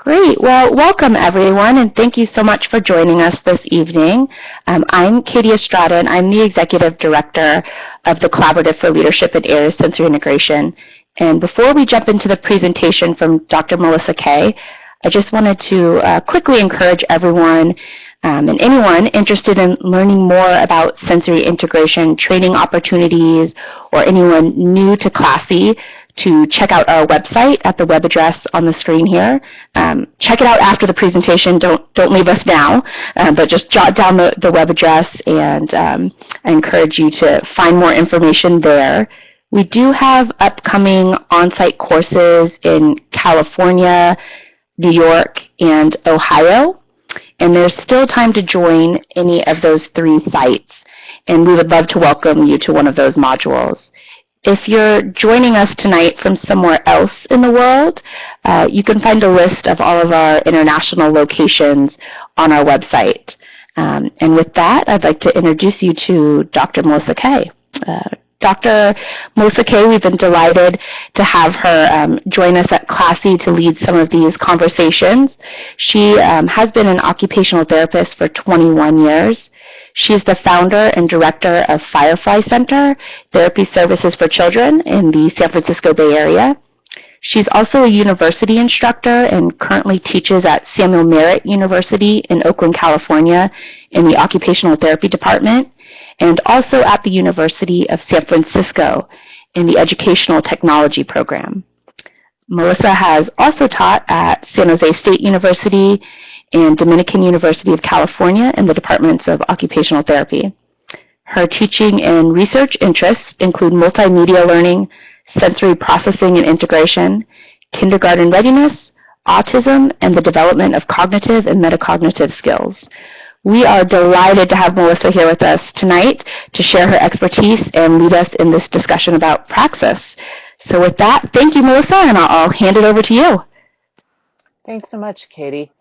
Great. Well, welcome everyone, and thank you so much for joining us this evening. I'm Katie Estrada, and I'm the Executive Director of the Collaborative for Leadership in Area Sensory Integration. And before we jump into the presentation from Dr. Melisa Kaye, I just wanted to quickly encourage everyone and anyone interested in learning more about sensory integration, training opportunities, or anyone new to CLASI to check out our website at the web address on the screen here. Check it out after the presentation. Don't leave us now, but just jot down the web address, and I encourage you to find more information there. We do have upcoming on-site courses in California, New York, and Ohio, and there's still time to join any of those 3 sites, and we would love to welcome you to one of those modules. If you're joining us tonight from somewhere else in the world, you can find a list of all of our international locations on our website. And with that, I'd like to introduce you to Dr. Melisa Kaye. Dr. Melisa Kaye, we've been delighted to have her join us at CLASI to lead some of these conversations. She has been an occupational therapist for 21 years. She's the founder and director of Firefly Center, Therapy Services for Children in the San Francisco Bay Area. She's also a university instructor and currently teaches at Samuel Merritt University in Oakland, California in the Occupational Therapy Department, and also at the University of San Francisco in the Educational Technology Program. Melisa has also taught at San Jose State University and Dominican University of California in the Departments of Occupational Therapy. Her teaching and research interests include multimedia learning, sensory processing and integration, kindergarten readiness, autism, and the development of cognitive and metacognitive skills. We are delighted to have Melisa here with us tonight to share her expertise and lead us in this discussion about praxis. So with that, thank you, Melisa, and I'll hand it over to you. Thanks so much, Katie.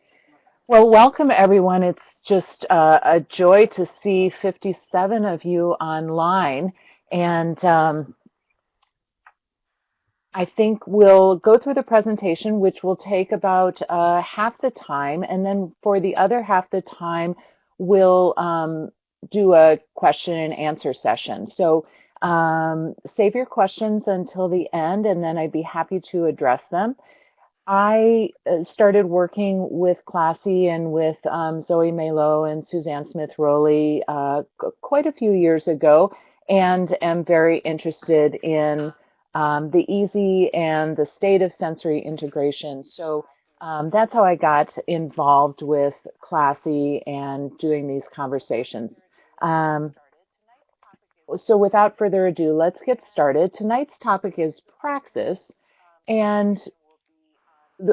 Well, welcome everyone. It's just a joy to see 57 of you online, and I think we'll go through the presentation, which will take about half the time, and then for the other half the time, we'll do a question and answer session. So save your questions until the end, and then I'd be happy to address them. I started working with CLASI and with Zoe Malo and Suzanne Smith-Rowley quite a few years ago, and am very interested in the easy and the state of sensory integration. So that's how I got involved with CLASI and doing these conversations. So without further ado, let's get started. Tonight's topic is praxis, and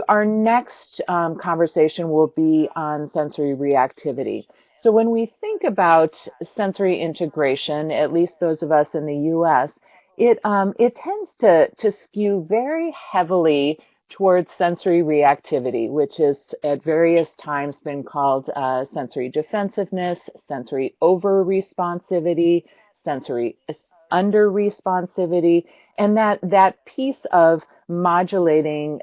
our next conversation will be on sensory reactivity. So when we think about sensory integration, at least those of us in the U.S., it tends to skew very heavily towards sensory reactivity, which is at various times been called sensory defensiveness, sensory over-responsivity, sensory under-responsivity, and that piece of modulating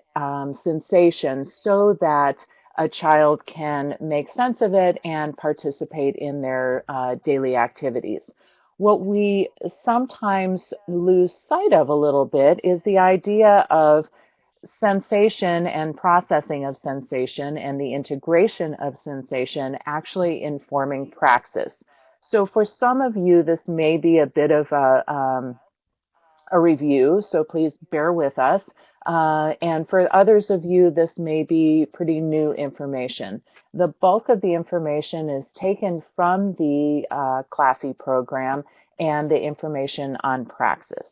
sensation so that a child can make sense of it and participate in their daily activities. What we sometimes lose sight of a little bit is the idea of sensation and processing of sensation and the integration of sensation actually informing praxis. So for some of you, this may be a bit of a review, so please bear with us. And for others of you, this may be pretty new information. The bulk of the information is taken from the CLASI program and the information on praxis.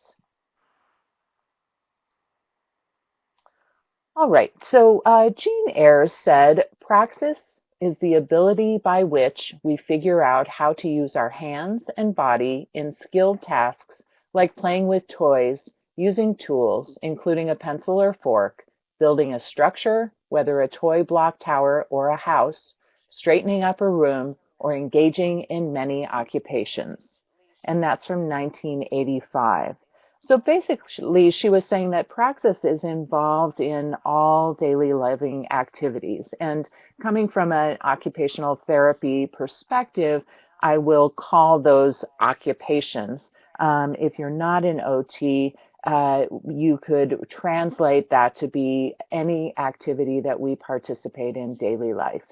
All right, so Jean Ayres said, praxis is the ability by which we figure out how to use our hands and body in skilled tasks like playing with toys, using tools, including a pencil or fork, building a structure, whether a toy block tower or a house, straightening up a room, or engaging in many occupations. And that's from 1985. So basically, she was saying that praxis is involved in all daily living activities. And coming from an occupational therapy perspective, I will call those occupations. If you're not an OT, you could translate that to be any activity that we participate in daily life.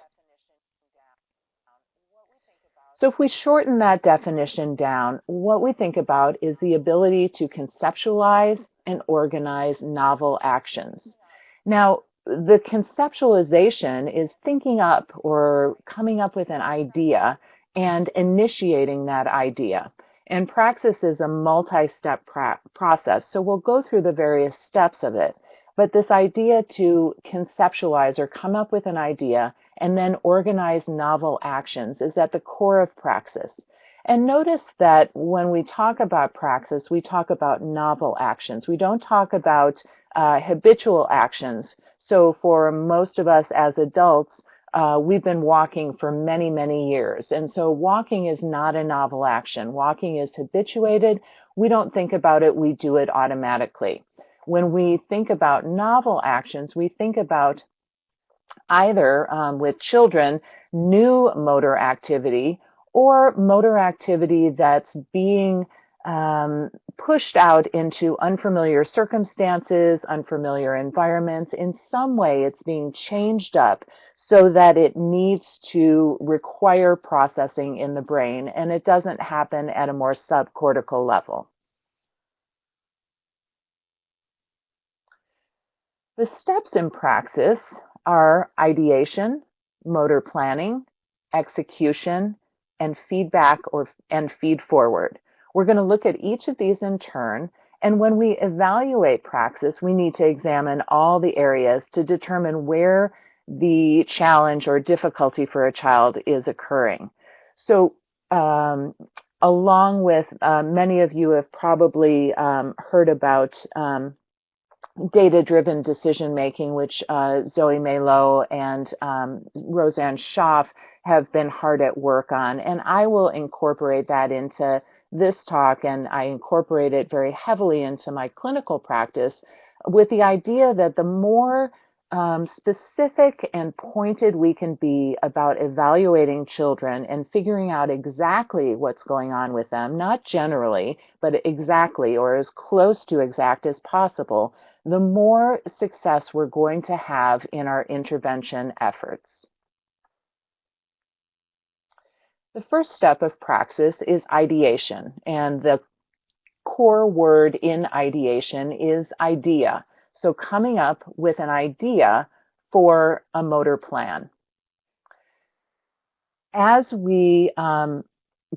So if we shorten that definition down, what we think about is the ability to conceptualize and organize novel actions. Now, the conceptualization is thinking up or coming up with an idea and initiating that idea. And praxis is a multi-step process, so we'll go through the various steps of it. But this idea to conceptualize or come up with an idea and then organize novel actions is at the core of praxis. And notice that when we talk about praxis, we talk about novel actions. We don't talk about habitual actions. So for most of us as adults, we've been walking for many, many years. And so walking is not a novel action. Walking is habituated. We don't think about it, we do it automatically. When we think about novel actions, we think about either with children, new motor activity or motor activity that's being pushed out into unfamiliar circumstances, unfamiliar environments. In some way, it's being changed up so that it needs to require processing in the brain, and it doesn't happen at a more subcortical level. The steps in praxis are ideation, motor planning, execution, and feedback and feed forward. We're going to look at each of these in turn, and when we evaluate praxis, we need to examine all the areas to determine where the challenge or difficulty for a child is occurring. So along with many of you have probably heard about data-driven decision-making, which Zoe Malo and Roseanne Schaff have been hard at work on. And I will incorporate that into this talk, and I incorporate it very heavily into my clinical practice with the idea that the more specific and pointed we can be about evaluating children and figuring out exactly what's going on with them, not generally, but exactly or as close to exact as possible, the more success we're going to have in our intervention efforts. The first step of praxis is ideation, and the core word in ideation is idea. So coming up with an idea for a motor plan. As we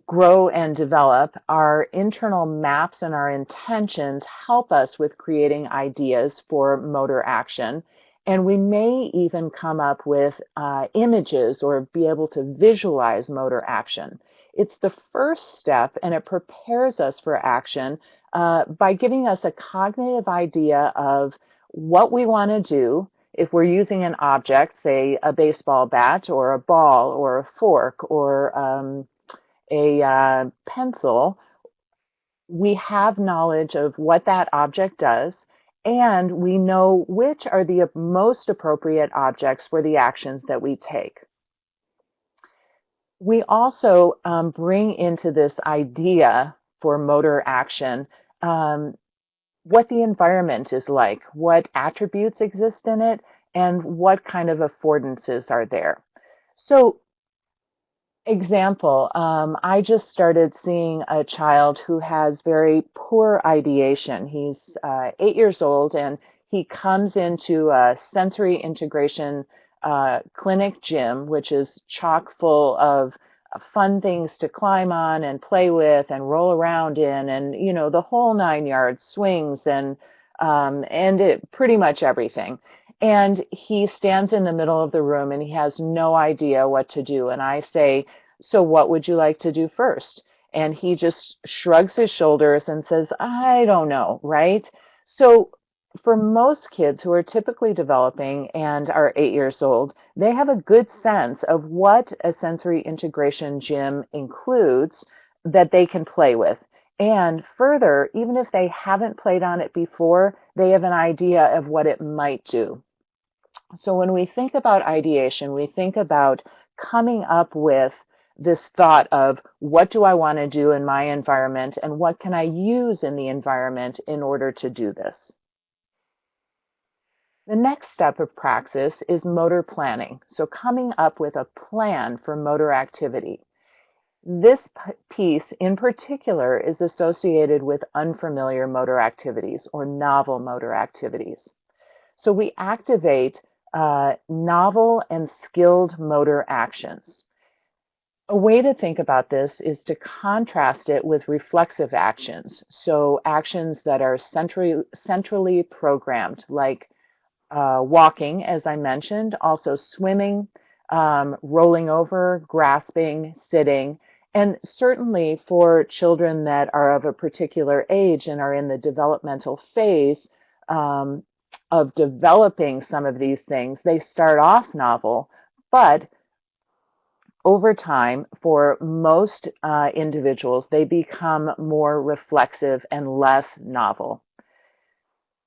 grow and develop, our internal maps and our intentions help us with creating ideas for motor action. And we may even come up with images or be able to visualize motor action. It's the first step, and it prepares us for action by giving us a cognitive idea of what we want to do. If we're using an object, say a baseball bat or a ball or a fork or a pencil, we have knowledge of what that object does, and we know which are the most appropriate objects for the actions that we take. We also bring into this idea for motor action what the environment is like, what attributes exist in it, and what kind of affordances are there. So, example, I just started seeing a child who has very poor ideation. He's 8 years old, and he comes into a sensory integration clinic gym, which is chock full of fun things to climb on and play with and roll around in, and you know, the whole 9 yards, swings and pretty much everything. And he stands in the middle of the room and he has no idea what to do. And I say, so what would you like to do first? And he just shrugs his shoulders and says, I don't know, right? So for most kids who are typically developing and are 8 years old, they have a good sense of what a sensory integration gym includes that they can play with. And further, even if they haven't played on it before, they have an idea of what it might do. So when we think about ideation, we think about coming up with this thought of what do I want to do in my environment and what can I use in the environment in order to do this. The next step of praxis is motor planning. So coming up with a plan for motor activity. This piece in particular is associated with unfamiliar motor activities or novel motor activities. So we activate novel and skilled motor actions. A way to think about this is to contrast it with reflexive actions. So actions that are centrally programmed, like walking, as I mentioned, also swimming, rolling over, grasping, sitting, and certainly for children that are of a particular age and are in the developmental phase of developing some of these things, they start off novel, but over time, for most individuals, they become more reflexive and less novel.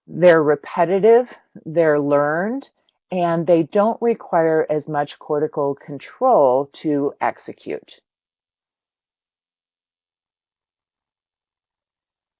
They're repetitive, they're learned, and they don't require as much cortical control to execute.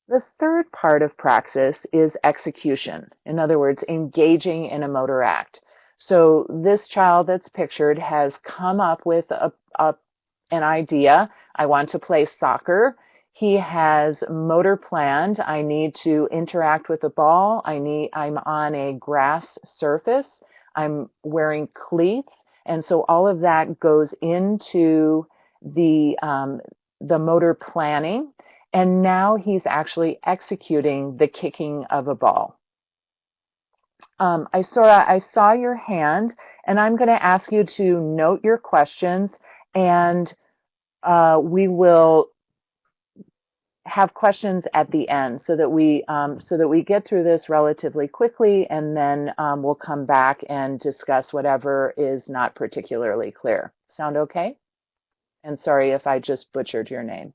The third part of praxis is execution. In other words, engaging in a motor act. So this child that's pictured has come up with an idea. I want to play soccer. He has motor planned. I need to interact with the ball. I'm on a grass surface. I'm wearing cleats. And so all of that goes into the motor planning. And now he's actually executing the kicking of a ball. I saw your hand, and I'm going to ask you to note your questions, and we will have questions at the end so that we get through this relatively quickly, and then we'll come back and discuss whatever is not particularly clear. Sound okay? And sorry if I just butchered your name.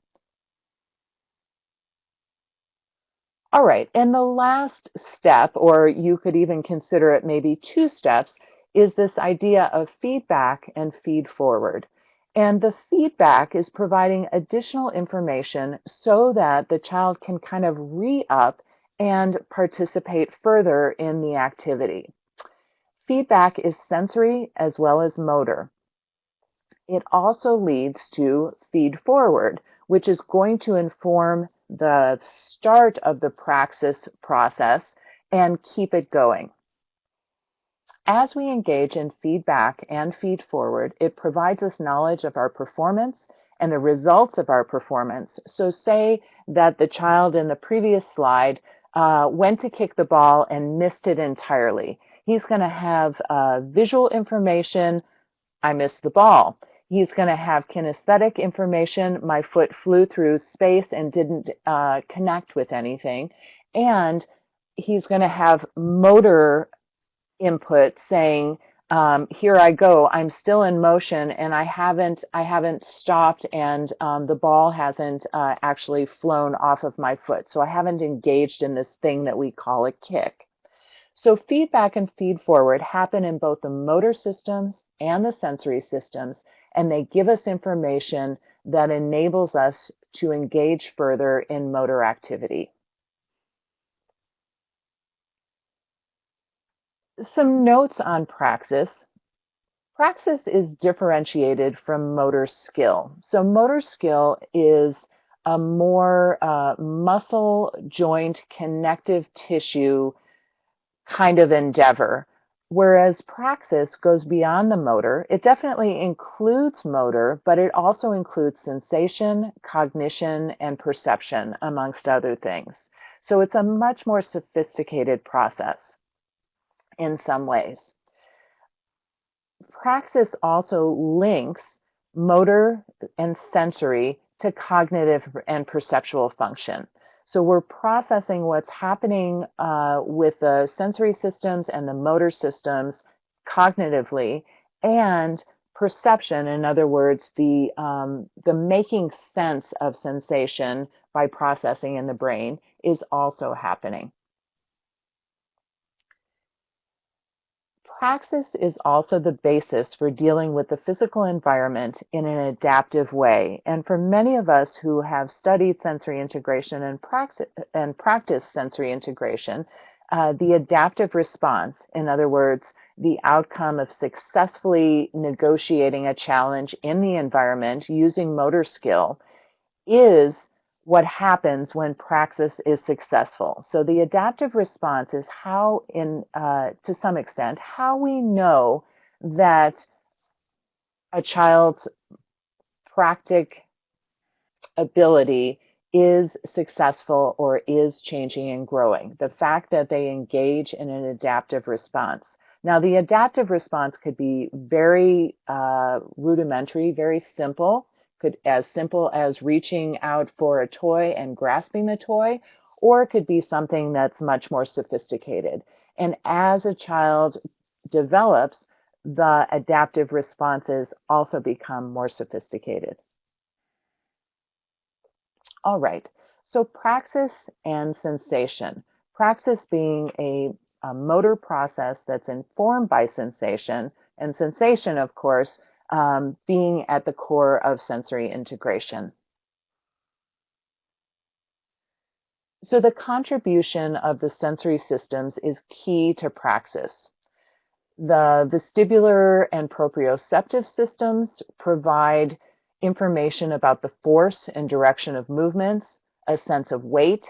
All right, and the last step, or you could even consider it maybe two steps, is this idea of feedback and feed forward. And the feedback is providing additional information so that the child can kind of re-up and participate further in the activity. Feedback is sensory as well as motor. It also leads to feed forward, which is going to inform the start of the praxis process and keep it going. As we engage in feedback and feed forward, it provides us knowledge of our performance and the results of our performance. So say that the child in the previous slide went to kick the ball and missed it entirely. He's going to have visual information, I missed the ball. He's going to have kinesthetic information, my foot flew through space and didn't connect with anything. And he's going to have motor input saying, here I go, I'm still in motion and I haven't stopped, and the ball hasn't actually flown off of my foot. So I haven't engaged in this thing that we call a kick. So feedback and feed forward happen in both the motor systems and the sensory systems, and they give us information that enables us to engage further in motor activity. Some notes on praxis. Praxis is differentiated from motor skill. So motor skill is a more muscle, joint, connective tissue kind of endeavor, whereas praxis goes beyond the motor. It definitely includes motor, but it also includes sensation, cognition, and perception, amongst other things. So it's a much more sophisticated process in some ways. Praxis also links motor and sensory to cognitive and perceptual function. So we're processing what's happening with the sensory systems and the motor systems cognitively, and perception, in other words, the making sense of sensation by processing in the brain is also happening. Praxis is also the basis for dealing with the physical environment in an adaptive way. And for many of us who have studied sensory integration and practice sensory integration, the adaptive response, in other words, the outcome of successfully negotiating a challenge in the environment using motor skill, is what happens when praxis is successful. So the adaptive response is how, to some extent, how we know that a child's practic ability is successful or is changing and growing. The fact that they engage in an adaptive response. Now, the adaptive response could be very rudimentary, very simple, as simple as reaching out for a toy and grasping the toy, or it could be something that's much more sophisticated. And as a child develops, the adaptive responses also become more sophisticated. All right, so praxis and sensation. Praxis being a motor process that's informed by sensation, and sensation, of course, being at the core of sensory integration. So the contribution of the sensory systems is key to praxis. The vestibular and proprioceptive systems provide information about the force and direction of movements, a sense of weight,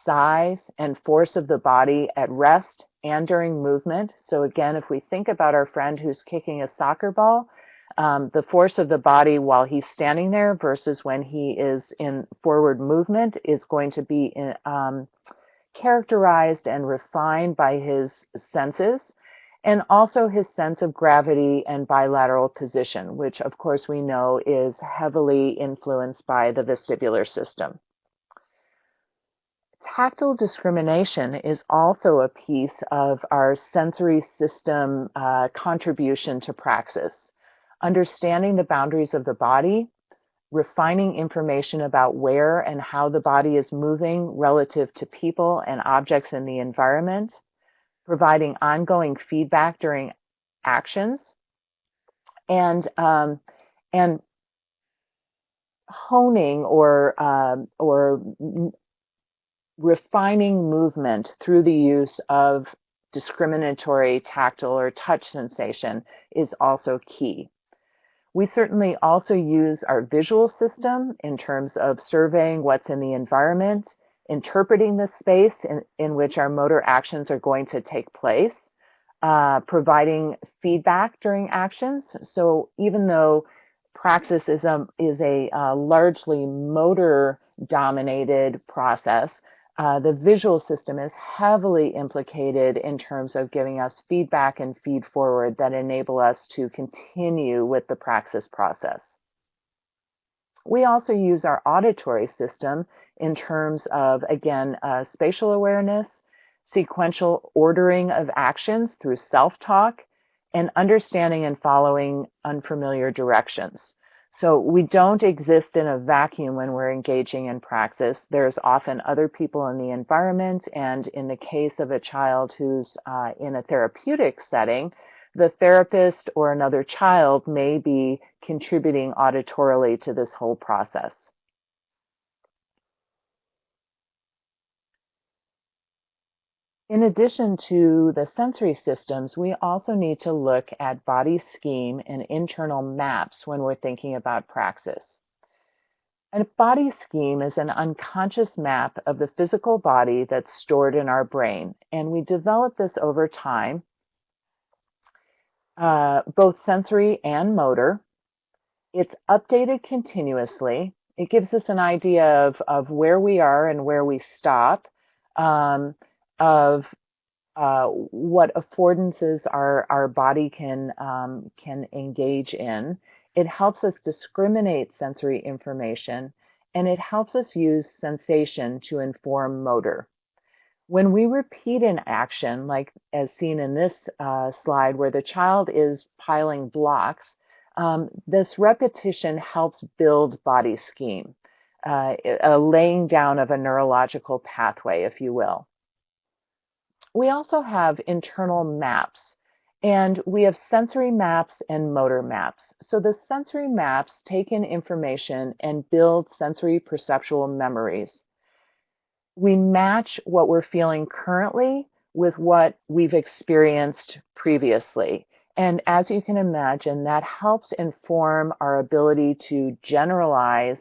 size, and force of the body at rest and during movement. So again, if we think about our friend who's kicking a soccer ball, the force of the body while he's standing there versus when he is in forward movement is going to be characterized and refined by his senses, and also his sense of gravity and bilateral position, which of course we know is heavily influenced by the vestibular system. Tactile discrimination is also a piece of our sensory system contribution to praxis. Understanding the boundaries of the body, refining information about where and how the body is moving relative to people and objects in the environment, providing ongoing feedback during actions, and honing or refining movement through the use of discriminatory tactile or touch sensation is also key. We certainly also use our visual system in terms of surveying what's in the environment, interpreting the space in which our motor actions are going to take place, providing feedback during actions. So even though praxis is a largely motor-dominated process, the visual system is heavily implicated in terms of giving us feedback and feed forward that enable us to continue with the praxis process. We also use our auditory system in terms of, again, spatial awareness, sequential ordering of actions through self-talk, and understanding and following unfamiliar directions. So we don't exist in a vacuum when we're engaging in praxis. There's often other people in the environment, and in the case of a child who's in a therapeutic setting, the therapist or another child may be contributing auditorily to this whole process. In addition to the sensory systems, we also need to look at body scheme and internal maps when we're thinking about praxis. A body scheme is an unconscious map of the physical body that's stored in our brain, and we develop this over time, both sensory and motor. It's updated continuously. It gives us an idea of where we are and where we stop, of what affordances our body can engage in. It helps us discriminate sensory information, and it helps us use sensation to inform motor. When we repeat an action, like as seen in this slide where the child is piling blocks, this repetition helps build body scheme. a laying down of a neurological pathway, if you will. We also have internal maps, and we have sensory maps and motor maps. So the sensory maps take in information and build sensory perceptual memories. We match what we're feeling currently with what we've experienced previously. And as you can imagine, that helps inform our ability to generalize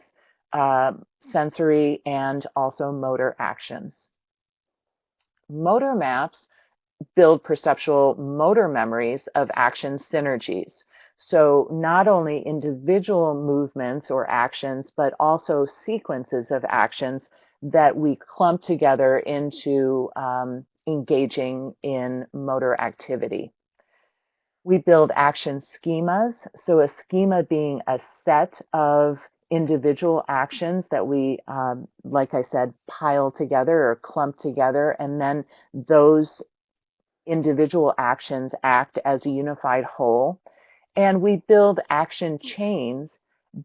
sensory and also motor actions. Motor maps build perceptual motor memories of action synergies. So not only individual movements or actions, but also sequences of actions that we clump together into engaging in motor activity. We build action schemas, so a schema being a set of individual actions that we, like I said, pile together or clump together, and then those individual actions act as a unified whole. And we build action chains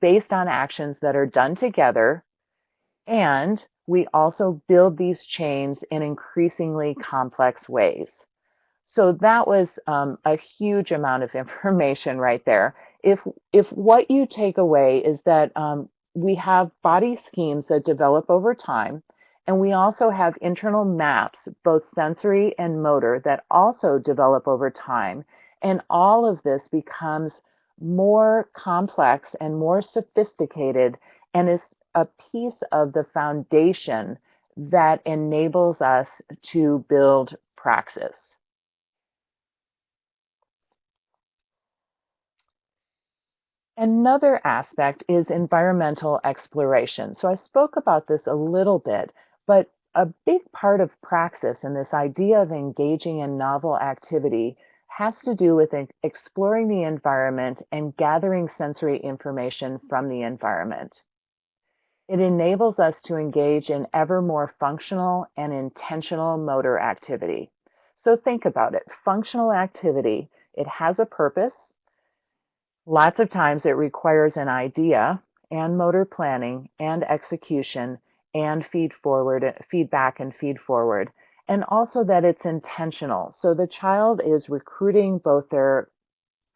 based on actions that are done together, and we also build these chains in increasingly complex ways. So that was a huge amount of information right there. If what you take away is that we have body schemes that develop over time, and we also have internal maps, both sensory and motor, that also develop over time, and all of this becomes more complex and more sophisticated and is a piece of the foundation that enables us to build praxis. Another aspect is environmental exploration. So I spoke about this a little bit, but a big part of praxis and this idea of engaging in novel activity has to do with exploring the environment and gathering sensory information from the environment. It enables us to engage in ever more functional and intentional motor activity. So think about it. Functional activity, it has a purpose. Lots of times it requires an idea and motor planning and execution and feedback and feed forward, and also that it's intentional. So the child is recruiting both their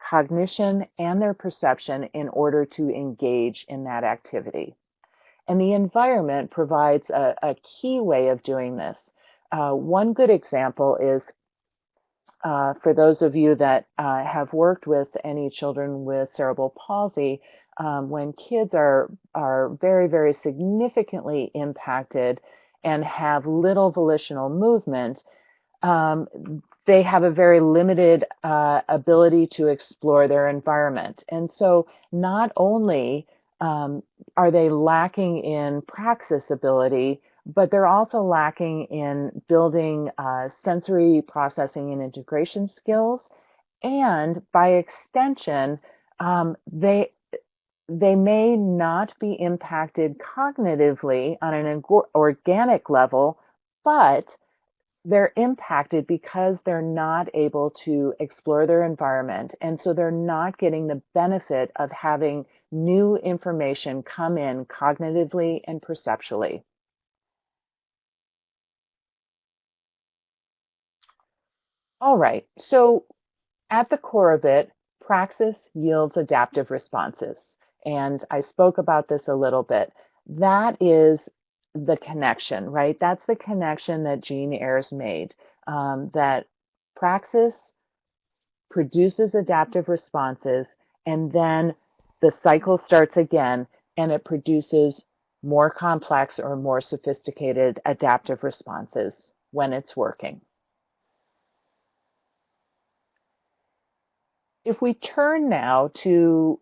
cognition and their perception in order to engage in that activity. And the environment provides a key way of doing this. One good example is for those of you that have worked with any children with cerebral palsy, when kids are very, very significantly impacted and have little volitional movement, they have a very limited ability to explore their environment. And so not only are they lacking in praxis ability, but they're also lacking in building sensory processing and integration skills. And by extension, they may not be impacted cognitively on an organic level, but they're impacted because they're not able to explore their environment. And so they're not getting the benefit of having new information come in cognitively and perceptually. All right, so at the core of it, praxis yields adaptive responses. And I spoke about this a little bit. That is the connection, right? That's the connection that Jean Ayres made, that praxis produces adaptive responses, and then the cycle starts again, and it produces more complex or more sophisticated adaptive responses when it's working. If we turn now to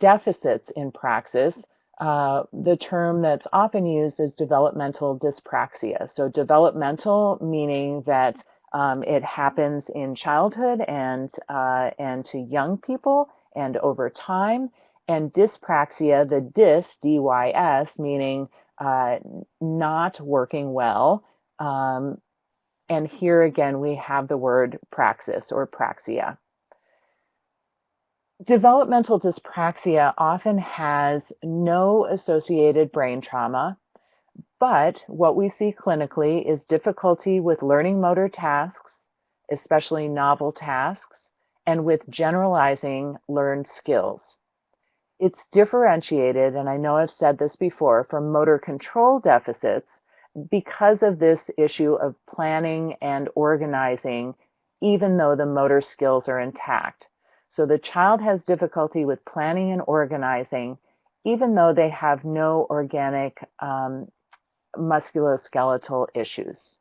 deficits in praxis, the term that's often used is developmental dyspraxia. So developmental meaning that it happens in childhood and to young people and over time, and dyspraxia, the dys, meaning not working well. And here again, we have the word praxis or praxia. Developmental dyspraxia often has no associated brain trauma, but what we see clinically is difficulty with learning motor tasks, especially novel tasks, and with generalizing learned skills. It's differentiated, and I know I've said this before, from motor control deficits because of this issue of planning and organizing, even though the motor skills are intact. So the child has difficulty with planning and organizing, even though they have no organic musculoskeletal issues.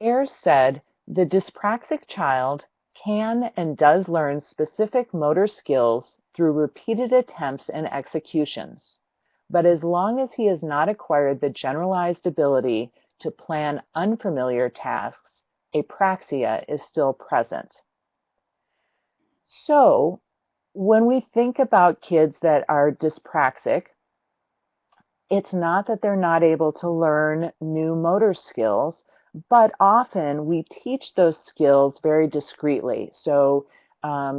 Ayres said, the dyspraxic child can and does learn specific motor skills through repeated attempts and executions. But as long as he has not acquired the generalized ability to plan unfamiliar tasks, apraxia is still present. So, when we think about kids that are dyspraxic, it's not that they're not able to learn new motor skills, but often we teach those skills very discreetly. So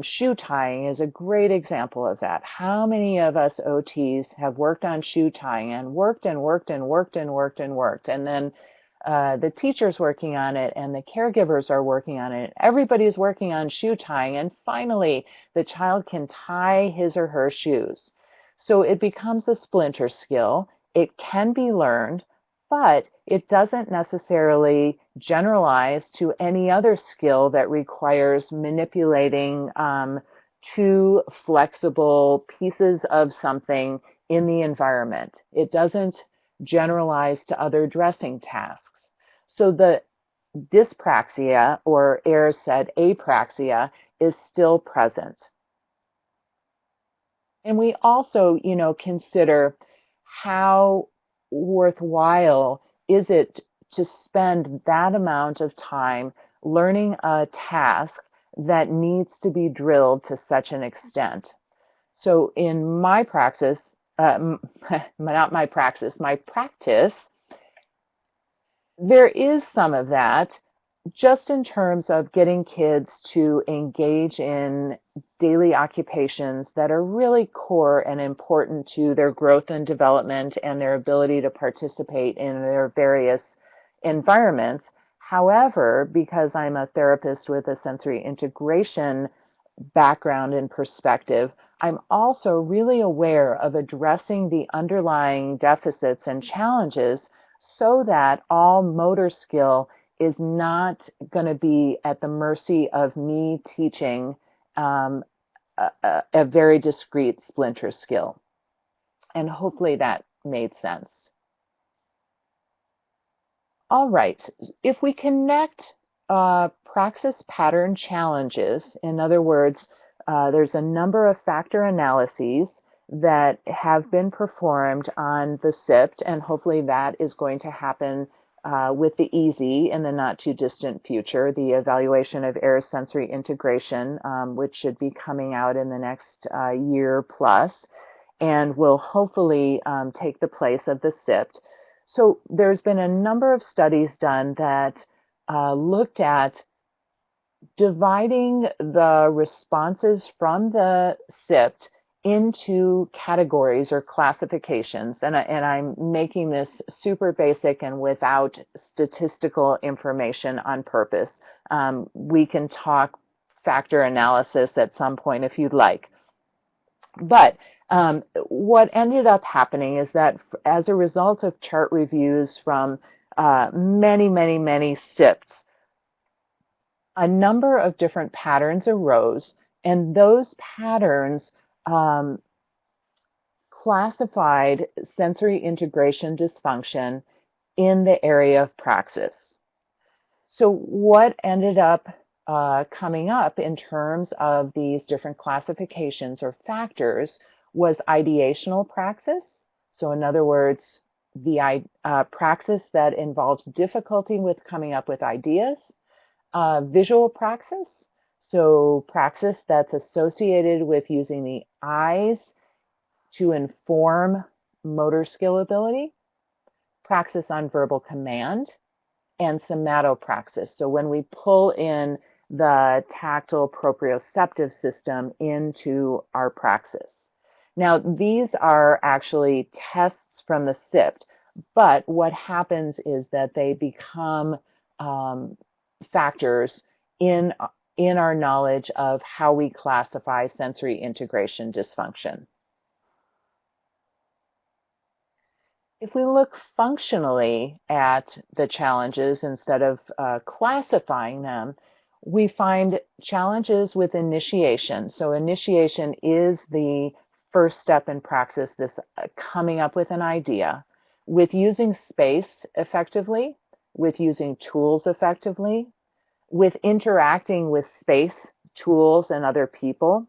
shoe tying is a great example of that. How many of us OTs have worked on shoe tying and worked and worked and worked and worked and worked, and then the teacher's working on it and the caregivers are working on it. Everybody's working on shoe tying, and finally the child can tie his or her shoes. So it becomes a splinter skill. It can be learned, but it doesn't necessarily generalize to any other skill that requires manipulating two flexible pieces of something in the environment. It doesn't generalize to other dressing tasks. So the dyspraxia, or Ayres said apraxia, is still present. And we also, consider how worthwhile is it to spend that amount of time learning a task that needs to be drilled to such an extent. So in my praxis, not my praxis, my practice, there is some of that, just in terms of getting kids to engage in daily occupations that are really core and important to their growth and development and their ability to participate in their various environments. However, because I'm a therapist with a sensory integration background and perspective, I'm also really aware of addressing the underlying deficits and challenges so that all motor skill is not going to be at the mercy of me teaching a very discrete splinter skill. And hopefully that made sense. All right, if we connect praxis pattern challenges, in other words, there's a number of factor analyses that have been performed on the SIPT, and hopefully that is going to happen with the EASY in the not too distant future, the evaluation of Ayres sensory integration, which should be coming out in the next year plus, and will hopefully take the place of the SIPT. So there's been a number of studies done that looked at dividing the responses from the SIPT into categories or classifications, and I'm making this super basic and without statistical information on purpose. We can talk factor analysis at some point if you'd like. But what ended up happening is that as a result of chart reviews from many SIPTs, a number of different patterns arose, and those patterns classified sensory integration dysfunction in the area of praxis. So what ended up coming up in terms of these different classifications or factors was ideational praxis. So in other words, the praxis that involves difficulty with coming up with ideas. Visual praxis, so praxis that's associated with using the eyes to inform motor skill ability. Praxis on verbal command, and somatopraxis. So when we pull in the tactile proprioceptive system into our praxis. Now, these are actually tests from the SIPT, but what happens is that they become factors in our knowledge of how we classify sensory integration dysfunction. If we look functionally at the challenges instead of classifying them, we find challenges with initiation. So initiation is the first step in praxis, this coming up with an idea, with using space effectively, with using tools effectively, with interacting with space, tools, and other people,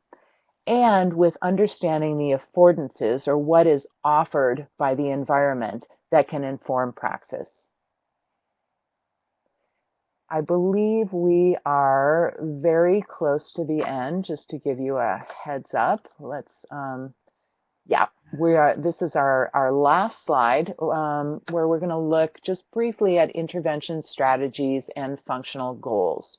and with understanding the affordances, or what is offered by the environment that can inform praxis. I believe we are very close to the end. Just to give you a heads up, let's, this is our last slide, where we're going to look just briefly at intervention strategies and functional goals.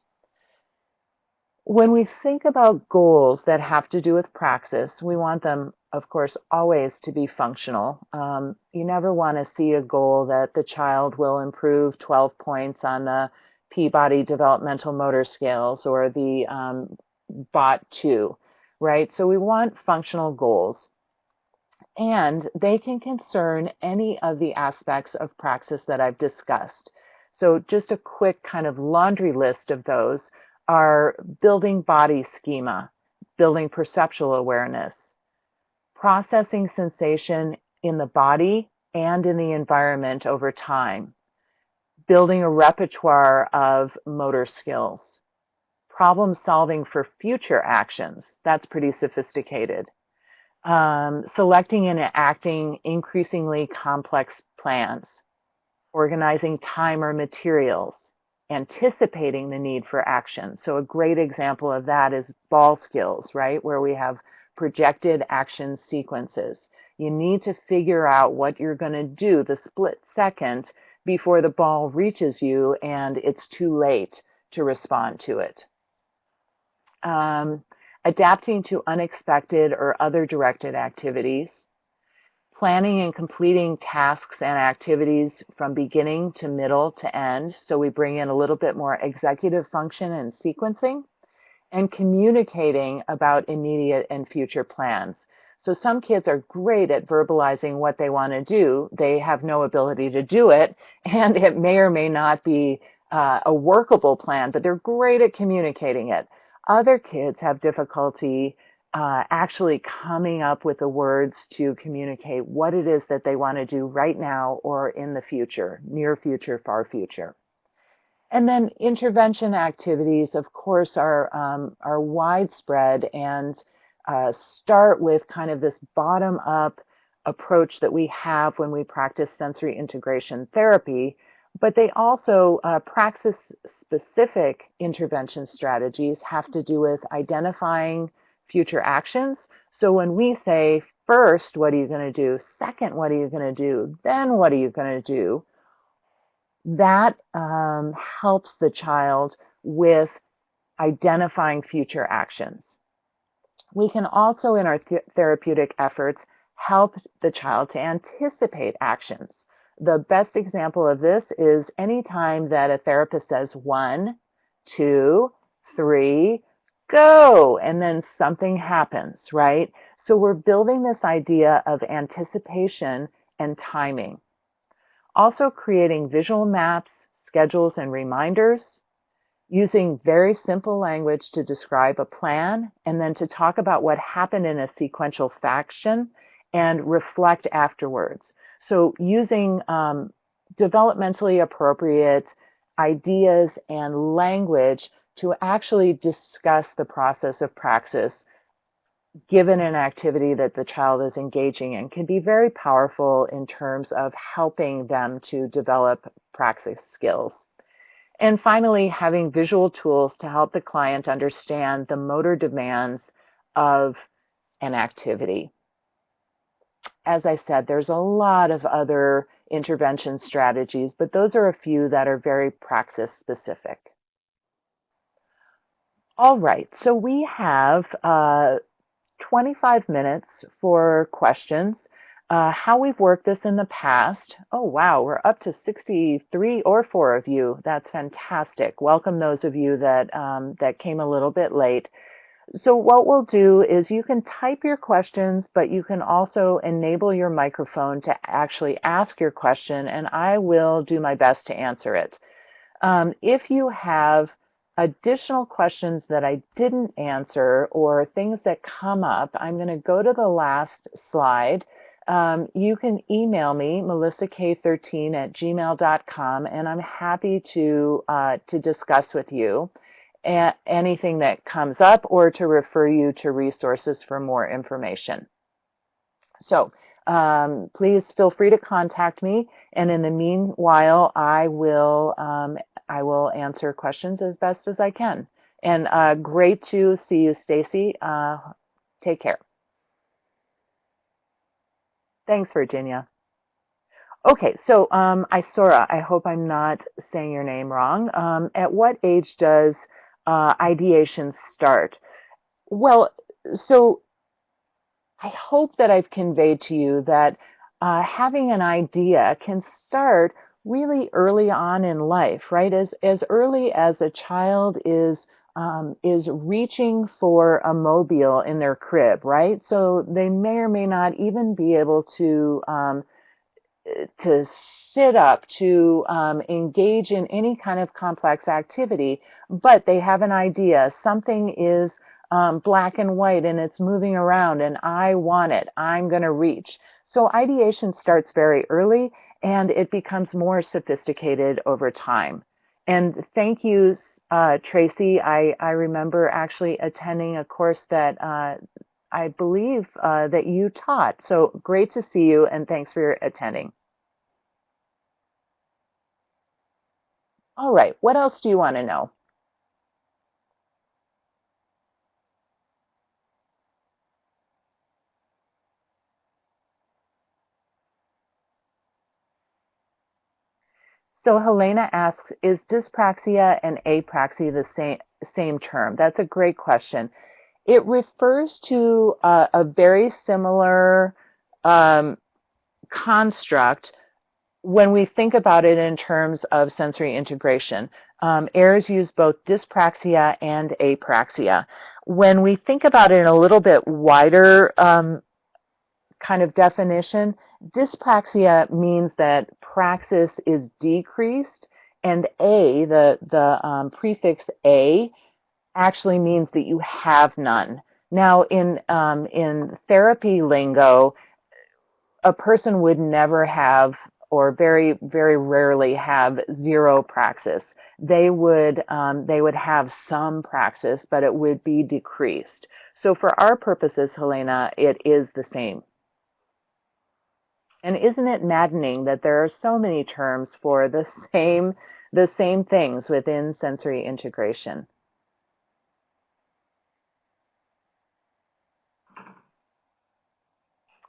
When we think about goals that have to do with praxis, we want them, of course, always to be functional. You never want to see a goal that the child will improve 12 points on the Peabody developmental motor scales or the BOT-2, right? So we want functional goals. And they can concern any of the aspects of praxis that I've discussed. So just a quick kind of laundry list of those are building body schema, building perceptual awareness, processing sensation in the body and in the environment over time, building a repertoire of motor skills, problem solving for future actions. That's pretty sophisticated. Selecting and acting increasingly complex plans, organizing time or materials, anticipating the need for action. So a great example of that is ball skills, right, where we have projected action sequences. You need to figure out what you're going to do the split second before the ball reaches you and it's too late to respond to it. Adapting to unexpected or other directed activities, planning and completing tasks and activities from beginning to middle to end, so we bring in a little bit more executive function and sequencing, and communicating about immediate and future plans. So some kids are great at verbalizing what they want to do. They have no ability to do it, and it may or may not be a workable plan, but they're great at communicating it. Other kids have difficulty actually coming up with the words to communicate what it is that they want to do right now or in the future, near future, far future. And then intervention activities, of course, are widespread and start with kind of this bottom-up approach that we have when we practice sensory integration therapy, but they also, praxis-specific intervention strategies have to do with identifying future actions. So when we say, first, what are you going to do? Second, what are you going to do? Then what are you going to do? That helps the child with identifying future actions. We can also, in our therapeutic efforts, help the child to anticipate actions. The best example of this is any time that a therapist says 1, 2, 3, go, and then something happens, right? So we're building this idea of anticipation and timing. Also creating visual maps, schedules, and reminders, using very simple language to describe a plan, and then to talk about what happened in a sequential fashion and reflect afterwards. So using developmentally appropriate ideas and language to actually discuss the process of praxis given an activity that the child is engaging in can be very powerful in terms of helping them to develop praxis skills. And finally, having visual tools to help the client understand the motor demands of an activity. As I said, there's a lot of other intervention strategies, but those are a few that are very praxis specific. All right, so we have 25 minutes for questions. How we've worked this in the past. Oh, wow, we're up to 63 or 4 of you. That's fantastic. Welcome those of you that came a little bit late. So what we'll do is you can type your questions, but you can also enable your microphone to actually ask your question, and I will do my best to answer it. If you have additional questions that I didn't answer or things that come up, I'm going to go to the last slide. You can email me, melisakaye13@gmail.com, and I'm happy to discuss with you anything that comes up or to refer you to resources for more information. So please feel free to contact me, and in the meanwhile, I will answer questions as best as I can. And great to see you, Stacy. Take care. Thanks, Virginia. Okay, so Isora, I hope I'm not saying your name wrong. At what age does ideation start? Well, so I hope that I've conveyed to you that having an idea can start really early on in life, right? As early as a child is reaching for a mobile in their crib, right? So they may or may not even be able to sit up, to engage in any kind of complex activity, but they have an idea. Something is black and white and it's moving around and I want it. I'm going to reach. So ideation starts very early and it becomes more sophisticated over time. And thank you, Tracy. I remember actually attending a course that I believe that you taught. So great to see you and thanks for attending. All right, what else do you want to know? So Helena asks, is dyspraxia and apraxia the same term? That's a great question. It refers to a very similar construct when we think about it in terms of sensory integration. AIRS use both dyspraxia and apraxia. When we think about it in a little bit wider kind of definition, dyspraxia means that praxis is decreased, and the prefix a, actually means that you have none. Now, in therapy lingo, a person would never have, or very, very rarely have, zero praxis. They would have some praxis, but it would be decreased. So for our purposes, Helena, it is the same. And isn't it maddening that there are so many terms for the same things within sensory integration?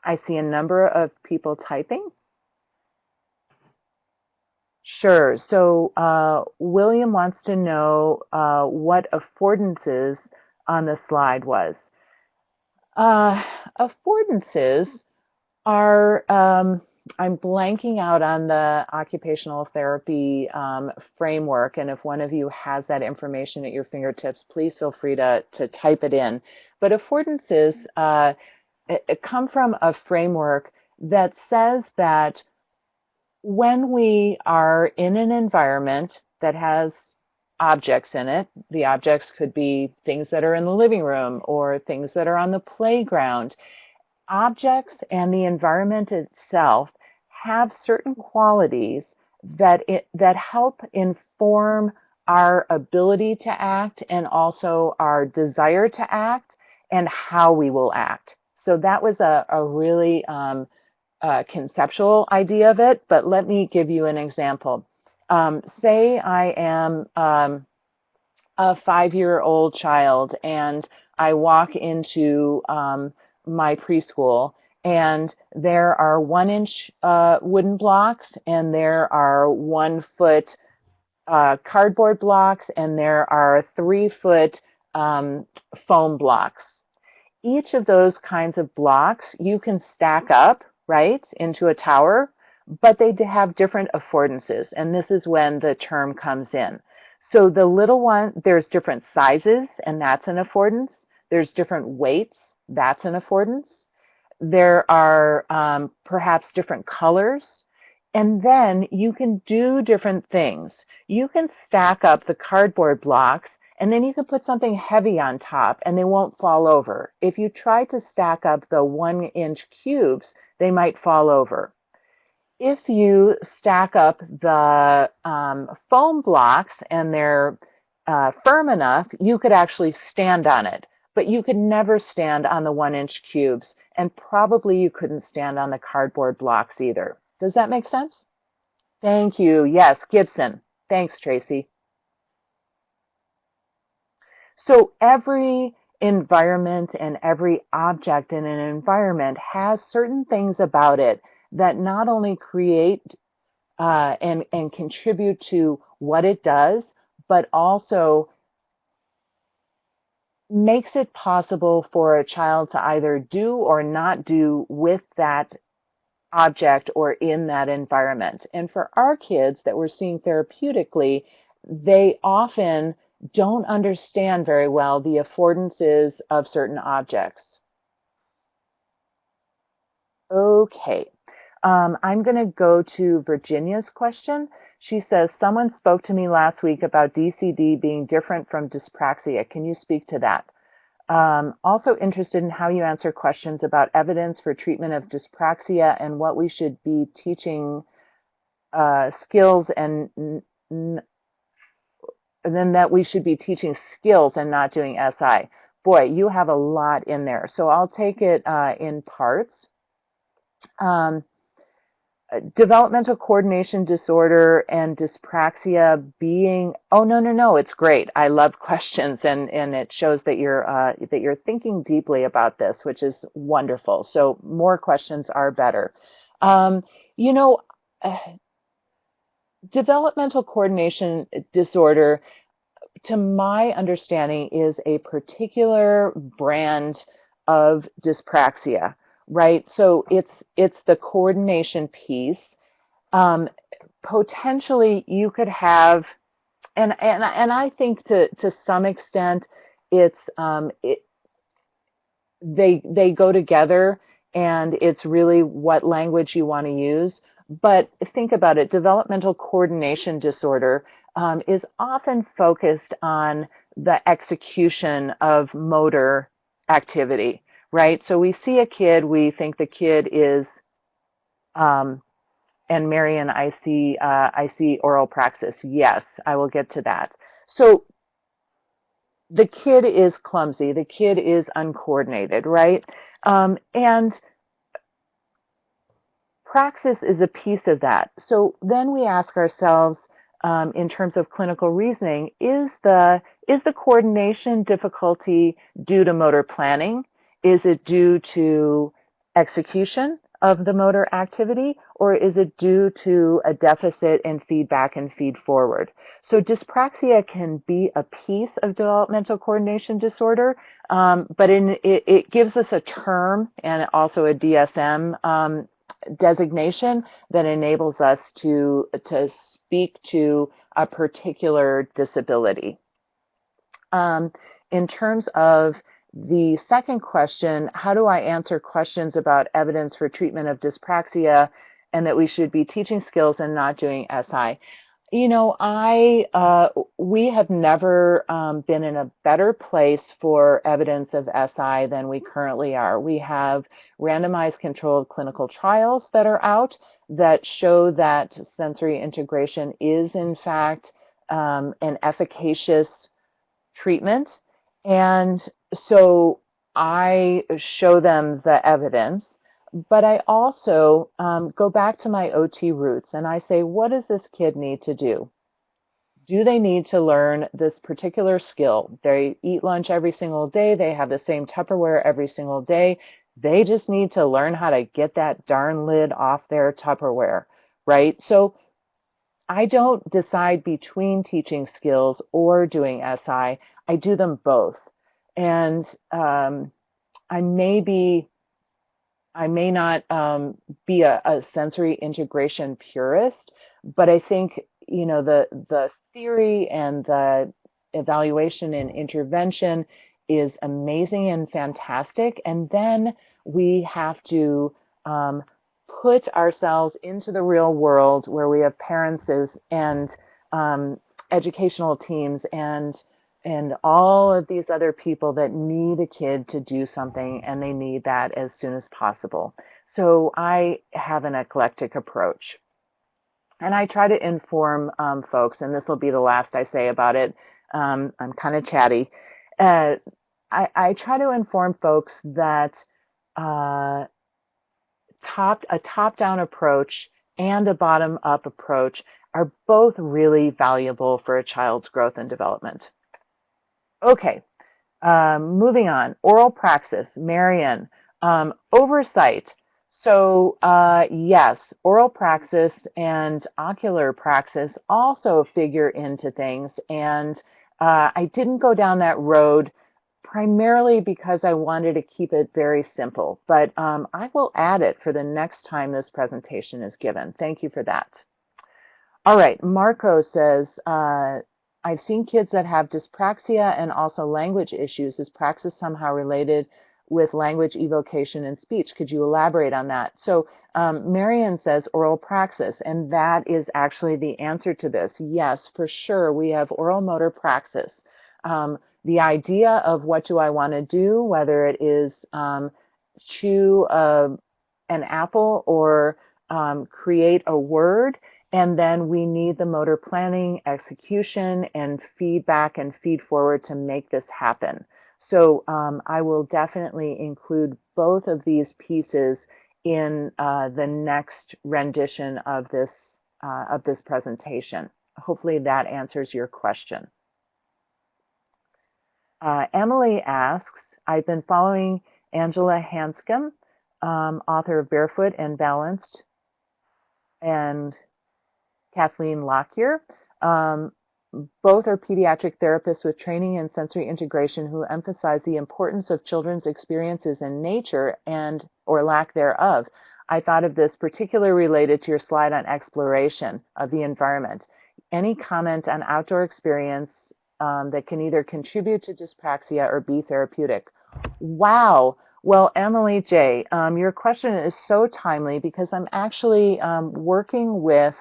I see a number of people typing. Sure. So William wants to know what affordances on the slide was. Affordances are, I'm blanking out on the occupational therapy framework, and if one of you has that information at your fingertips, please feel free to type it in. But affordances come from a framework that says that when we are in an environment that has objects in it, the objects could be things that are in the living room or things that are on the playground. Objects and the environment itself have certain qualities that help inform our ability to act and also our desire to act and how we will act. So that was a really conceptual idea of it, but let me give you an example. Say I am a 5-year-old child and I walk into my preschool and there are 1-inch wooden blocks and there are 1-foot cardboard blocks and there are 3-foot foam blocks. Each of those kinds of blocks you can stack up, right, into a tower, but they have different affordances, and this is when the term comes in. So the little one, there's different sizes, and that's an affordance. There's different weights, that's an affordance. There are perhaps different colors, and then you can do different things. You can stack up the cardboard blocks, and then you can put something heavy on top and they won't fall over. If you try to stack up the 1-inch cubes, they might fall over. If you stack up the foam blocks and they're firm enough, you could actually stand on it. But you could never stand on the 1-inch cubes, and probably you couldn't stand on the cardboard blocks either. Does that make sense? Thank you. Yes, Gibson. Thanks, Tracy. So every environment and every object in an environment has certain things about it that not only create and contribute to what it does, but also makes it possible for a child to either do or not do with that object or in that environment. And for our kids that we're seeing therapeutically, they often don't understand very well the affordances of certain objects. Okay, I'm going to go to Virginia's question. She says, someone spoke to me last week about DCD being different from dyspraxia. Can you speak to that? Also interested in how you answer questions about evidence for treatment of dyspraxia and what we should be teaching skills and then that we should be teaching skills and not doing SI. Boy, you have a lot in there. So I'll take it in parts. Developmental coordination disorder and dyspraxia being, oh, no, it's great. I love questions, and it shows that you're thinking deeply about this, which is wonderful. So more questions are better. You know, developmental coordination disorder, to my understanding, is a particular brand of dyspraxia. Right, so it's the coordination piece. Potentially, you could have, and I think to some extent, it's they go together, and it's really what language you want to use. But think about it: developmental coordination disorder is often focused on the execution of motor activity. Right, so we see a kid, we think the kid is, and Marion, I see oral praxis. Yes, I will get to that. So the kid is clumsy, the kid is uncoordinated, right? And praxis is a piece of that. So then we ask ourselves, in terms of clinical reasoning, is the coordination difficulty due to motor planning? Is it due to execution of the motor activity, or is it due to a deficit in feedback and feed forward? So dyspraxia can be a piece of developmental coordination disorder, but it gives us a term and also a DSM designation that enables us to speak to a particular disability. In terms of the second question, how do I answer questions about evidence for treatment of dyspraxia and that we should be teaching skills and not doing SI? You know, we have never been in a better place for evidence of SI than we currently are. We have randomized controlled clinical trials that are out that show that sensory integration is, in fact, an efficacious treatment. And so I show them the evidence, but I also go back to my OT roots and I say, what does this kid need to do? Do they need to learn this particular skill? They eat lunch every single day. They have the same Tupperware every single day. They just need to learn how to get that darn lid off their Tupperware, right? So I don't decide between teaching skills or doing SI. I do them both. And I may not be a sensory integration purist, but I think, you know, the theory and the evaluation and intervention is amazing and fantastic. And then we have to put ourselves into the real world where we have parents and educational teams and all of these other people that need a kid to do something, and they need that as soon as possible. So I have an eclectic approach. And I try to inform folks, and this will be the last I say about it. I'm kind of chatty. I try to inform folks that a top-down approach and a bottom-up approach are both really valuable for a child's growth and development. Okay, moving on. Oral praxis, Marion. Oversight. So yes, oral praxis and ocular praxis also figure into things, and I didn't go down that road primarily because I wanted to keep it very simple, but I will add it for the next time this presentation is given. Thank you for that. All right, Marco says, I've seen kids that have dyspraxia and also language issues. Is praxis somehow related with language evocation and speech? Could you elaborate on that? So Marion says oral praxis, and that is actually the answer to this. Yes, for sure, we have oral motor praxis. The idea of what do I want to do, whether it is chew an apple or create a word, and then we need the motor planning, execution, and feedback and feed forward to make this happen. So I will definitely include both of these pieces in the next rendition of this presentation. Hopefully that answers your question. Emily asks, I've been following Angela Hanscom, author of Barefoot and Balanced, and Kathleen Lockyer. Both are pediatric therapists with training in sensory integration who emphasize the importance of children's experiences in nature and or lack thereof. I thought of this particularly related to your slide on exploration of the environment. Any comment on outdoor experience that can either contribute to dyspraxia or be therapeutic? Wow. Well, Emily J., your question is so timely because I'm actually working with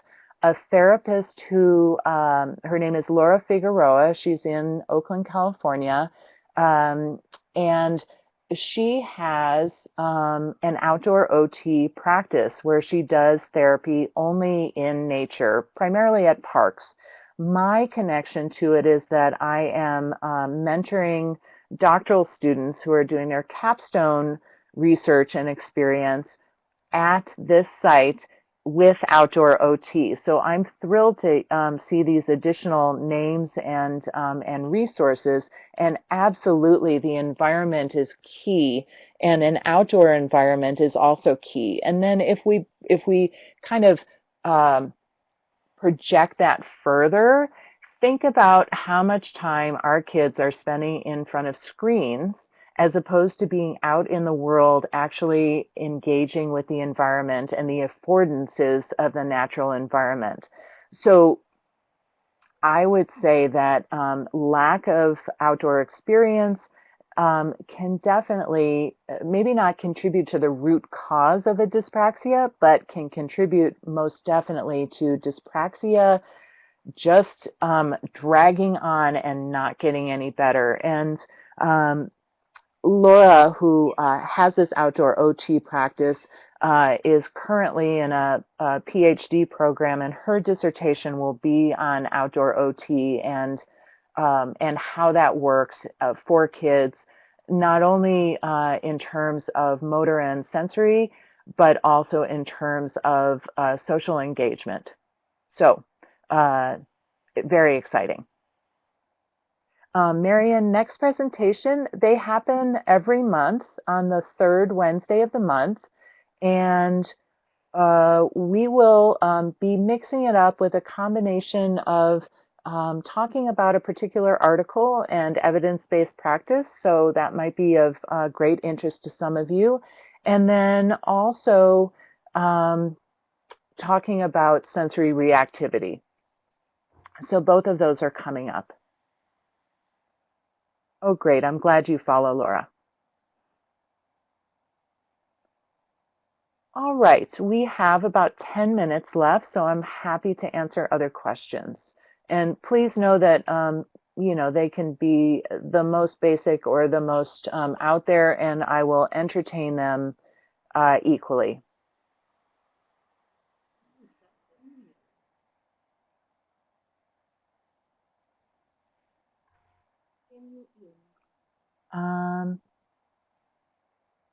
a therapist who, her name is Laura Figueroa. She's in Oakland, California, and she has an outdoor OT practice where she does therapy only in nature, primarily at parks. My connection to it is that I am mentoring doctoral students who are doing their capstone research and experience at this site with outdoor OT. So I'm thrilled to see these additional names and resources, and absolutely the environment is key, and an outdoor environment is also key. And then if we kind of project that further, think about how much time our kids are spending in front of screens as opposed to being out in the world actually engaging with the environment and the affordances of the natural environment. So I would say that lack of outdoor experience can definitely, maybe not contribute to the root cause of a dyspraxia, but can contribute most definitely to dyspraxia just dragging on and not getting any better. And Laura, who has this outdoor OT practice, is currently in a PhD program, and her dissertation will be on outdoor OT and how that works for kids, not only in terms of motor and sensory, but also in terms of social engagement. So, very exciting. Marion, next presentation, they happen every month on the third Wednesday of the month, and we will be mixing it up with a combination of talking about a particular article and evidence-based practice, so that might be of great interest to some of you. And then also talking about sensory reactivity. So both of those are coming up. Oh, great. I'm glad you follow, Laura. All right, we have about 10 minutes left, so I'm happy to answer other questions. And please know that, you know, they can be the most basic or the most out there, and I will entertain them equally.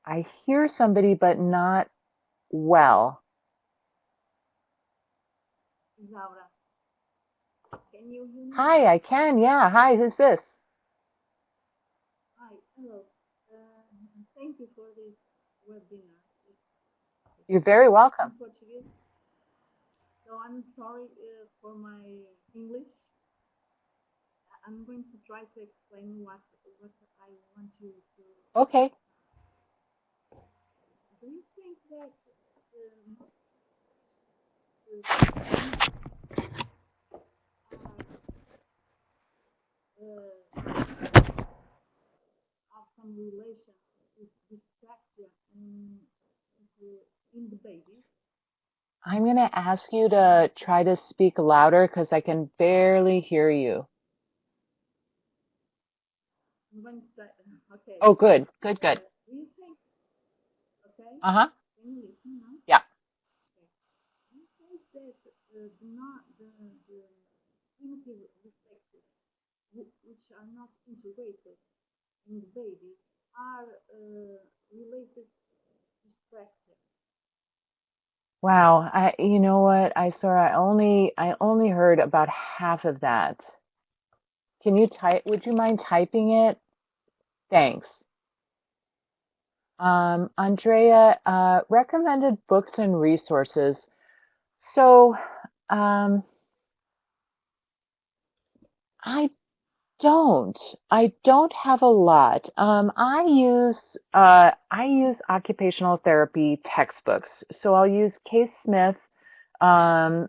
I hear somebody, but not well. Laura, can you hear me? Hi, I can. Yeah. Hi, who's this? Hi, hello. Thank you for this webinar. You're very welcome. Portuguese. So I'm sorry for my English. I'm going to try to explain what I want you to. Okay. Do you think that have some relation with dyspraxia in the baby? I'm going to ask you to try to speak louder because I can barely hear you. I'm going to try. Okay. Oh, good. Good, good. Do you think? Okay. Uh-huh. Can you listen now? Yeah. Do you think that the primitive reflexes, which are not integrated in the baby, are related to dyspraxia? Wow. You know what? I only heard about half of that. Can you type? Would you mind typing it? Thanks. Andrea, recommended books and resources. So, I I don't have a lot. I use occupational therapy textbooks. So I'll use Case Smith, um,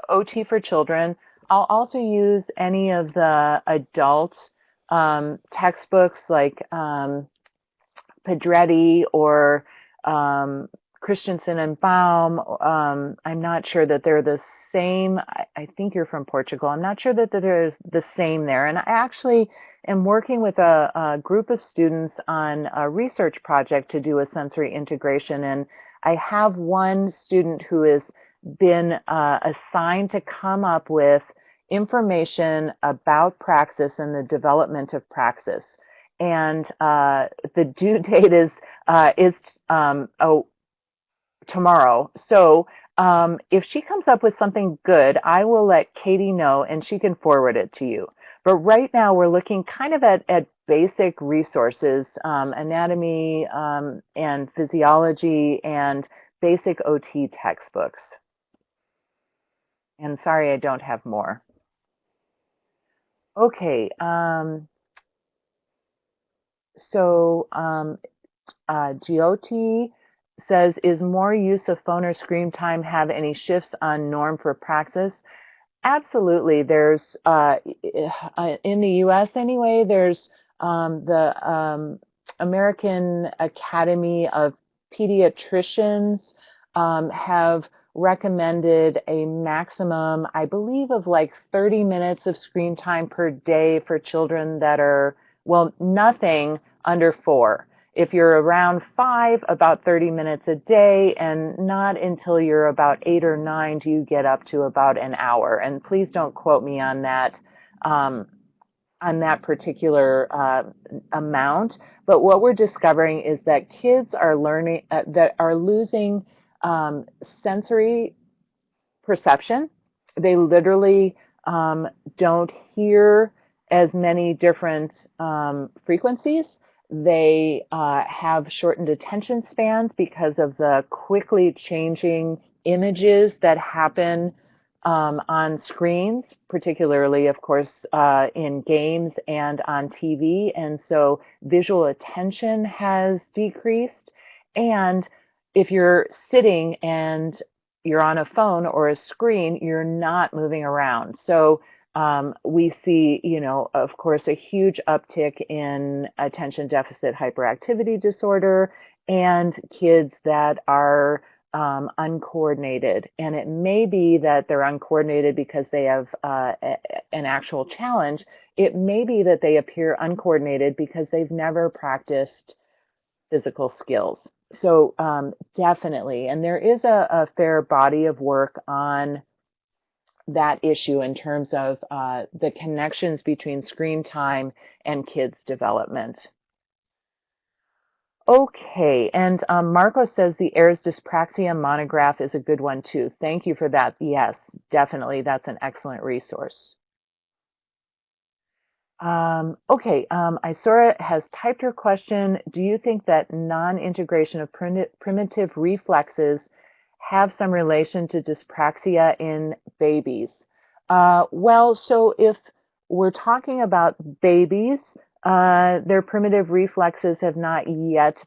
OT for Children. I'll also use any of the adult textbooks like Pedretti or Christensen and Baum. I'm not sure that they're the same. I think you're from Portugal. I'm not sure that there's the same there. And I actually am working with a group of students on a research project to do a sensory integration. And I have one student who has been assigned to come up with information about praxis and the development of praxis. And the due date is tomorrow. So if she comes up with something good, I will let Katie know and she can forward it to you. But right now we're looking kind of at basic resources, anatomy and physiology and basic OT textbooks. And sorry, I don't have more. Okay. GOT says, is more use of phone or screen time have any shifts on norm for praxis? Absolutely. There's, in the US anyway, there's the American Academy of Pediatricians have recommended a maximum, I believe, of like 30 minutes of screen time per day for children that are, well, nothing under 4. If you're around 5, about 30 minutes a day, and not until you're about 8 or 9 do you get up to about an hour. And please don't quote me on that particular amount. But what we're discovering is that kids are learning, that are losing sensory perception. They literally don't hear as many different frequencies. They have shortened attention spans because of the quickly changing images that happen on screens, particularly, of course, in games and on TV. And so visual attention has decreased. And if you're sitting and you're on a phone or a screen, you're not moving around. So we see, of course, a huge uptick in attention deficit hyperactivity disorder and kids that are uncoordinated. And it may be that they're uncoordinated because they have an actual challenge. It may be that they appear uncoordinated because they've never practiced physical skills. So definitely, and there is a fair body of work on that issue in terms of the connections between screen time and kids' development. Okay, and Marco says the Ayres dyspraxia monograph is a good one too. Thank you for that. Yes, definitely, that's an excellent resource. Okay, Isora has typed her question. Do you think that non-integration of primitive reflexes have some relation to dyspraxia in babies? Well, so if we're talking about babies, their primitive reflexes have not yet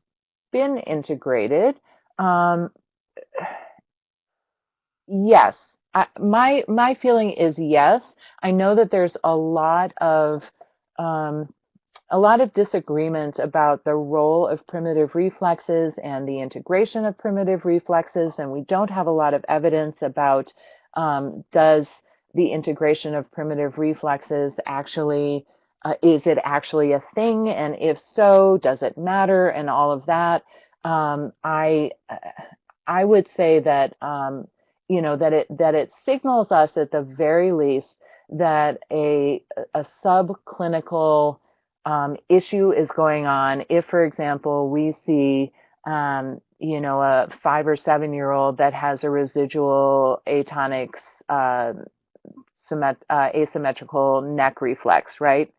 been integrated. Yes, my feeling is yes. I know that there's a lot of disagreement about the role of primitive reflexes and the integration of primitive reflexes, and we don't have a lot of evidence about does the integration of primitive reflexes actually, is it actually a thing, and if so, does it matter, and all of that. I would say that that it signals us at the very least that a subclinical issue is going on. If, for example, we see a 5 or 7-year-old that has a residual atonic asymmetrical neck reflex, right?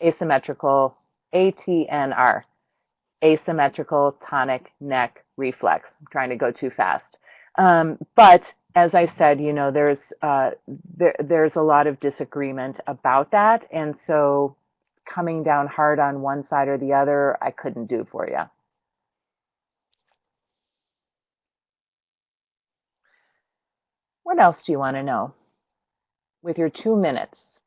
Asymmetrical ATNR, asymmetrical tonic neck reflex. I'm trying to go too fast. But as I said, there's a lot of disagreement about that, and so coming down hard on one side or the other, I couldn't do for you. What else do you want to know with your 2 minutes?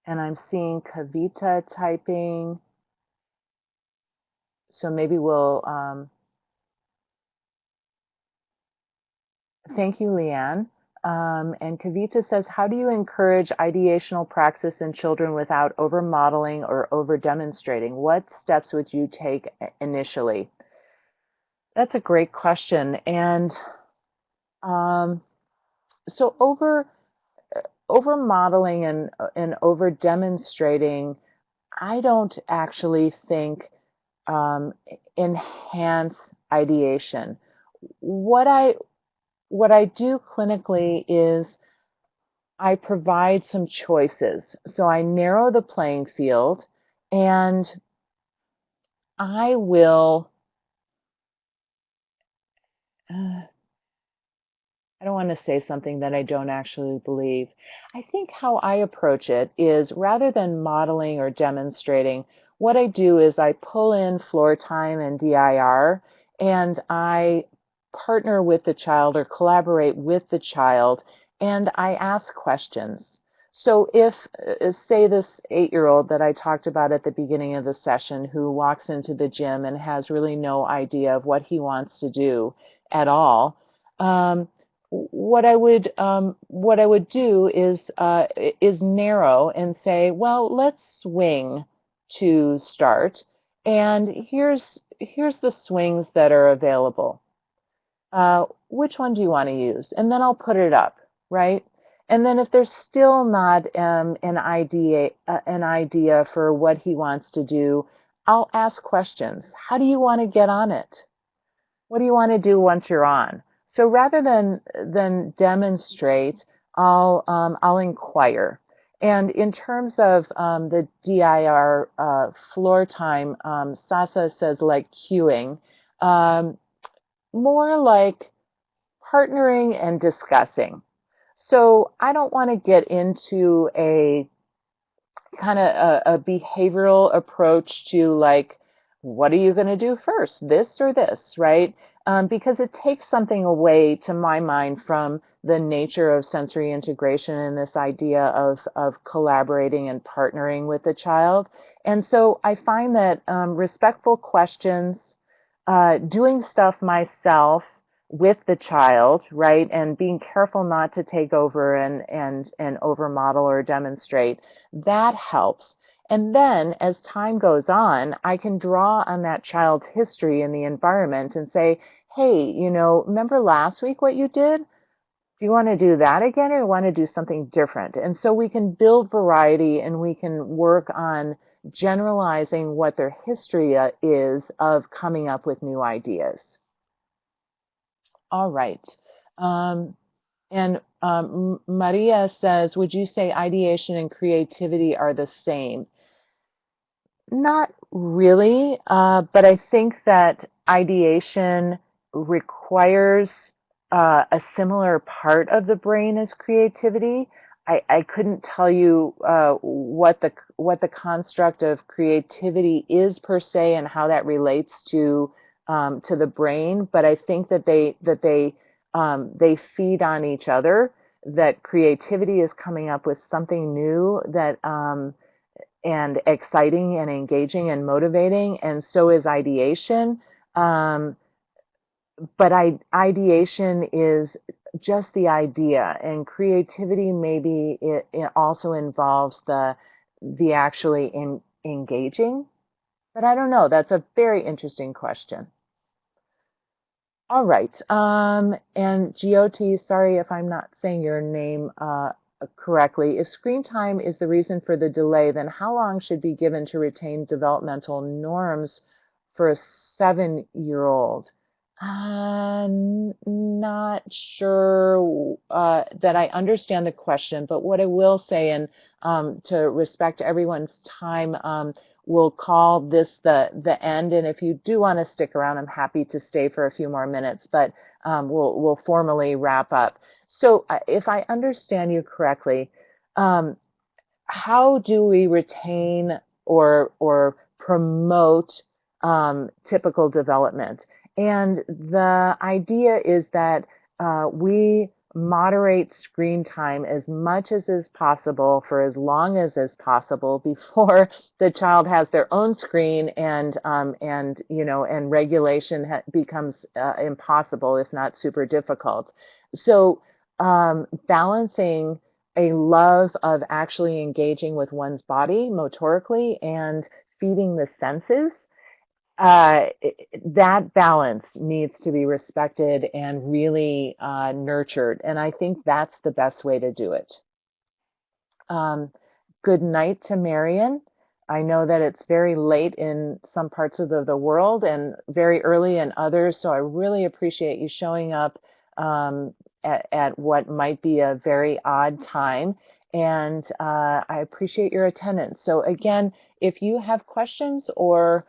And I'm seeing Kavita typing, so maybe we'll, thank you, Leanne. And Kavita says, how do you encourage ideational praxis in children without over-modeling or over-demonstrating? What steps would you take initially? That's a great question. And so over-modeling and over-demonstrating, I don't actually think enhance ideation. What I do clinically is I provide some choices. So I narrow the playing field, and I will, I don't want to say something that I don't actually believe. I think how I approach it is, rather than modeling or demonstrating, what I do is I pull in floor time and DIR, and I partner with the child or collaborate with the child, and I ask questions. So if, say, this 8-year-old that I talked about at the beginning of the session who walks into the gym and has really no idea of what he wants to do at all, what I would do is narrow and say, well, let's swing to start, and here's the swings that are available. Which one do you want to use? And then I'll put it up, right? And then if there's still not an idea for what he wants to do, I'll ask questions. How do you want to get on it? What do you want to do once you're on? So rather than demonstrate, I'll inquire. And in terms of the DIR floor time, Sasa says like queuing, more like partnering and discussing. So I don't want to get into a kind of a behavioral approach to like, what are you going to do first, this or this, right? Because it takes something away, to my mind, from the nature of sensory integration and this idea of collaborating and partnering with the child. And so I find that respectful questions, doing stuff myself with the child, right, and being careful not to take over and over model or demonstrate, that helps. And then as time goes on, I can draw on that child's history in the environment and say, hey, you know, remember last week what you did? Do you want to do that again, or want to do something different? And so we can build variety, and we can work on generalizing what their history is of coming up with new ideas. All right. Maria says, would you say ideation and creativity are the same? Not really, but I think that ideation requires a similar part of the brain as creativity. I couldn't tell you what the construct of creativity is per se and how that relates to the brain, but I think that they feed on each other. That creativity is coming up with something new that and exciting and engaging and motivating, and so is ideation. But ideation is just the idea, and creativity maybe it also involves the actually engaging. But I don't know. That's a very interesting question. All right. And Gioti, sorry if I'm not saying your name correctly. If screen time is the reason for the delay, then how long should be given to retain developmental norms for a 7-year-old? Not sure that I understand the question, but what I will say, and to respect everyone's time, we'll call this the end. And if you do want to stick around, I'm happy to stay for a few more minutes, but we'll formally wrap up. So if I understand you correctly, how do we retain or promote typical development? And the idea is that we moderate screen time as much as is possible for as long as is possible before the child has their own screen, and you know, and regulation becomes impossible, if not super difficult. So balancing a love of actually engaging with one's body motorically and feeding the senses, that balance needs to be respected and really nurtured. And I think that's the best way to do it. Good night to Marion. I know that it's very late in some parts of the world and very early in others, so I really appreciate you showing up at what might be a very odd time. And I appreciate your attendance. So again, if you have questions or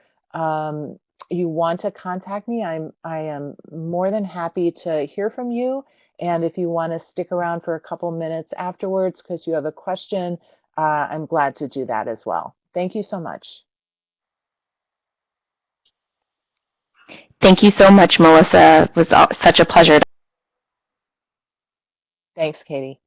you want to contact me, I am more than happy to hear from you. And if you want to stick around for a couple minutes afterwards because you have a question, I'm glad to do that as well. Thank you so much. Thank you so much, Melissa. It was such a pleasure. Thanks, Katie.